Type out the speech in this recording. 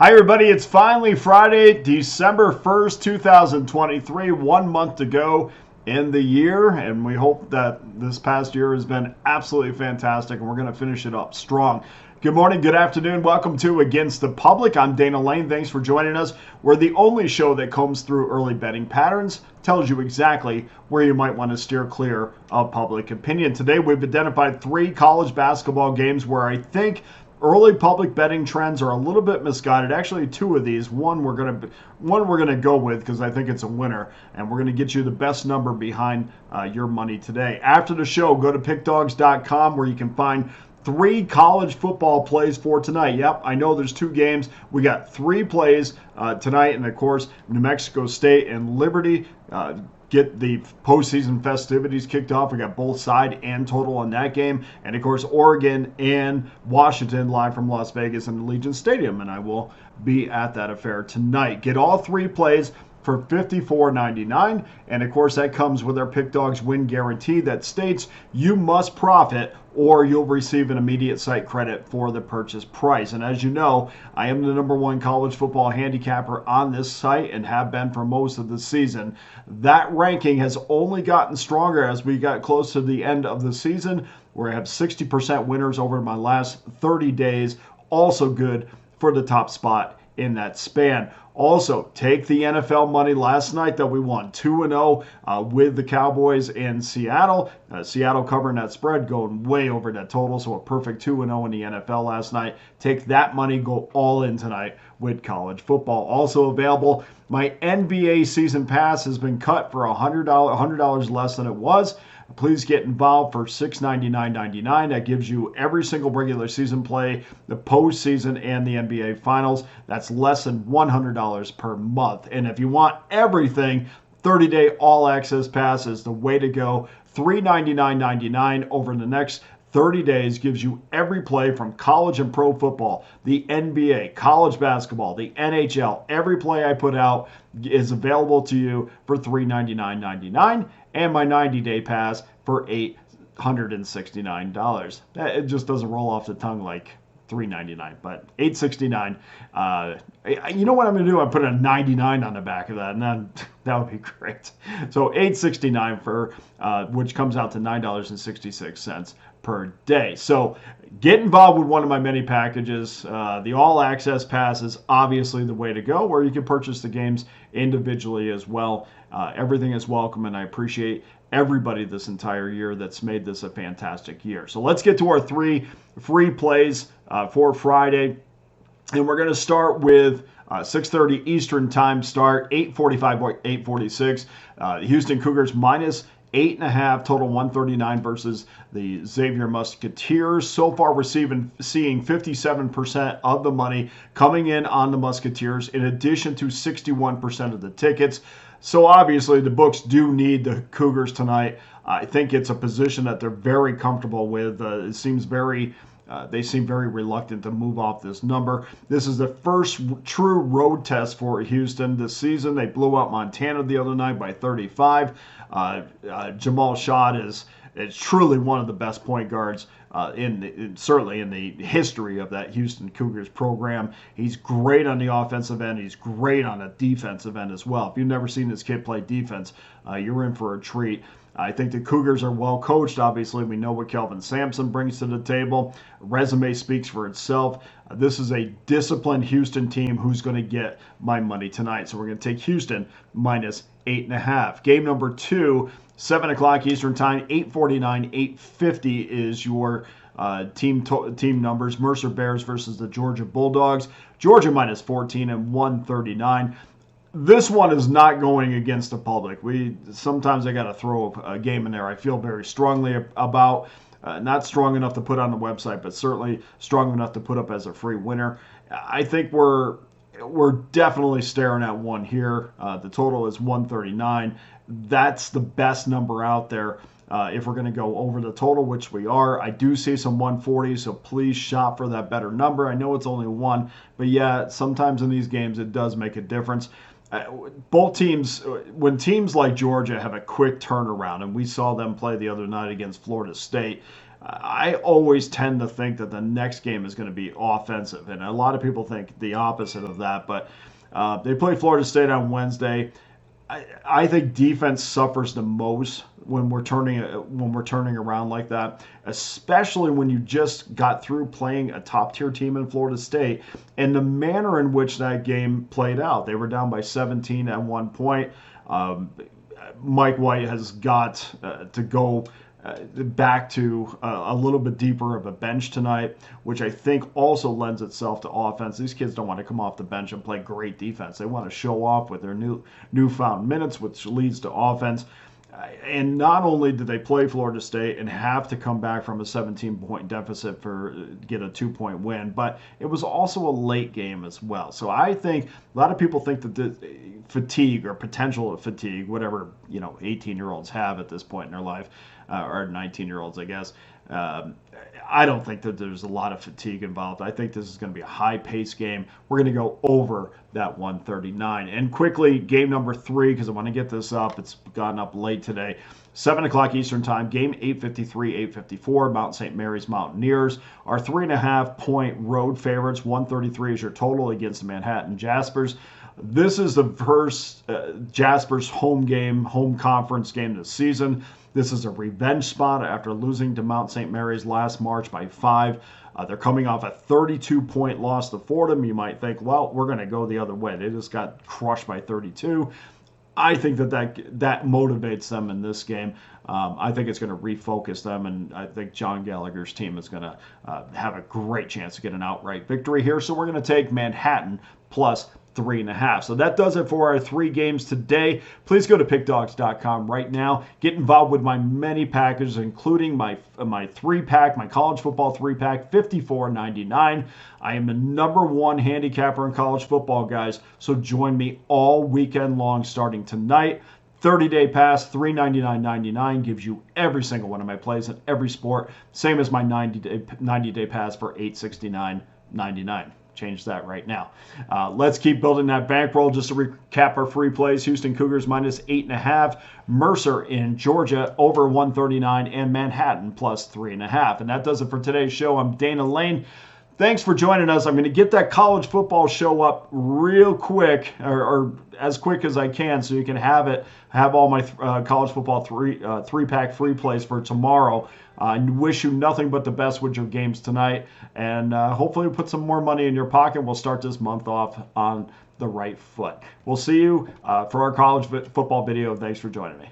Hi, everybody. It's finally Friday, December 1st, 2023. 1 month to go in the year, and we hope that this past year has been absolutely fantastic, and we're going to finish it up strong. Good morning, good afternoon. Welcome to Against the Public. I'm Dana Lane. Thanks for joining us. We're the only show that combs through early betting patterns, tells you exactly where you might want to steer clear of public opinion. Today, we've identified 3 college basketball games where I think early public betting trends are a little bit misguided. Actually, 2 of these. One we're gonna go with because I think it's a winner, and we're gonna get you the best number behind your money today. After the show, go to Pickdawgz.com where you can find 3 college football plays for tonight. Yep, I know there's 2 games. We got 3 plays tonight, and of course, New Mexico State and Liberty get the postseason festivities kicked off. We got both side and total on that game. And of course, Oregon and Washington live from Las Vegas and Allegiant Stadium. And I will be at that affair tonight. Get all 3 plays for $54.99. And of course, that comes with our Pick Dawgz win guarantee that states you must profit or you'll receive an immediate site credit for the purchase price. And as you know, I am the #1 college football handicapper on this site and have been for most of the season. That ranking has only gotten stronger as we got close to the end of the season, where I have 60% winners over my last 30 days. Also good for the top spot in that span. Also, take the NFL money last night that we won 2-0 with the Cowboys in Seattle. Seattle covering that spread, going way over that total, so a perfect 2-0 in the NFL last night. Take that money, go all in tonight with college football. Also available, my NBA season pass has been cut for $100 less than it was. Please get involved for $699.99. That gives you every single regular season play, the postseason, and the NBA Finals. That's less than $100 per month. And if you want everything, 30-day all-access pass is the way to go. $399.99 over the next 30 days gives you every play from college and pro football, the NBA, college basketball, the NHL. Every play I put out is available to you for $399.99, and my 90-day pass for $869. It just doesn't roll off the tongue like $399, but $869. You know what I'm going to do? I put a 99 on the back of that, and then that would be great. So $869 for which comes out to $9.66 per day. So get involved with one of my many packages. The all access pass is obviously the way to go, where you can purchase the games individually as well. Everything is welcome, and I appreciate everybody this entire year that's made this a fantastic year. So let's get to our 3 free plays for Friday. And we're going to start with 6:30 Eastern time start, 8:45 or 8:46. Houston Cougars minus 8.5, total 139 versus the Xavier Musketeers. So far, we're seeing 57% of the money coming in on the Musketeers, in addition to 61% of the tickets. So obviously, the books do need the Cougars tonight. I think it's a position that they're very comfortable with. It seems they seem very reluctant to move off this number. This is the first true road test for Houston this season. They blew out Montana the other night by 35. Jamal Shaw is truly one of the best point guards certainly in the history of that Houston Cougars program. He's great on the offensive end. He's great on the defensive end as well. If you've never seen this kid play defense, you're in for a treat. I think the Cougars are well coached. Obviously, we know what Kelvin Sampson brings to the table. Resume speaks for itself. This is a disciplined Houston team who's going to get my money tonight. So we're going to take Houston minus 8.5. Game number 2, 7 o'clock Eastern time, 8:49, 8:50 is your team numbers. Mercer Bears versus the Georgia Bulldogs. Georgia minus 14 and 139. This one is not going against the public. Sometimes I got to throw a game in there I feel very strongly about. Not strong enough to put on the website, but certainly strong enough to put up as a free winner. I think we're definitely staring at one here. The total is 139. That's the best number out there. If we're going to go over the total, which we are, I do see some 140, so please shop for that better number. I know it's only 1, but yeah, sometimes in these games it does make a difference. Both teams, when teams like Georgia have a quick turnaround, and we saw them play the other night against Florida State, I always tend to think that the next game is going to be offensive, and a lot of people think the opposite of that. But they play Florida State on Wednesday. I think defense suffers the most when we're turning around like that, especially when you just got through playing a top tier team in Florida State, and the manner in which that game played out. They were down by 17 at one point. Mike White has got to go back to a little bit deeper of a bench tonight, which I think also lends itself to offense. These kids don't want to come off the bench and play great defense. They want to show off with their newfound minutes, which leads to offense. And not only did they play Florida State and have to come back from a 17-point deficit for get a 2-point win, but it was also a late game as well. So I think a lot of people think that the fatigue or potential of fatigue, whatever 18-year-olds have at this point in their life, or 19-year-olds, I guess. I don't think that there's a lot of fatigue involved. I think this is going to be a high-paced game. We're going to go over that 139. And quickly, game number 3, because I want to get this up. It's gotten up late today. 7 o'clock Eastern Time, game 8:53, 8:54, Mount St. Mary's Mountaineers are 3.5-point road favorites. 133 is your total against the Manhattan Jaspers. This is the first Jaspers home conference game this season. This is a revenge spot after losing to Mount St. Mary's last March by 5. They're coming off a 32-point loss to Fordham. You might think, well, we're going to go the other way. They just got crushed by 32. I think that motivates them in this game. I think it's going to refocus them, and I think John Gallagher's team is going to have a great chance to get an outright victory here. So we're going to take Manhattan plus 3.5. So that does it for our 3 games today. Please go to pickdawgz.com right now. Get involved with my many packages, including my 3-pack, my college football 3-pack, $54.99. I am the #1 handicapper in college football, guys. So join me all weekend long starting tonight. 30-day pass, $399.99 gives you every single one of my plays in every sport. Same as my 90-day pass for $869.99. Change that right now. Let's keep building that bankroll. Just to recap our free plays: Houston Cougars minus 8.5, Mercer in Georgia over 139, and Manhattan plus 3.5. And that does it for today's show. I'm Dana Lane. Thanks for joining us. I'm going to get that college football show up real quick, or as quick as I can, so you can have all my college football 3-pack free plays for tomorrow. I wish you nothing but the best with your games tonight, and hopefully put some more money in your pocket. We'll start this month off on the right foot. We'll see you for our college football video. Thanks for joining me.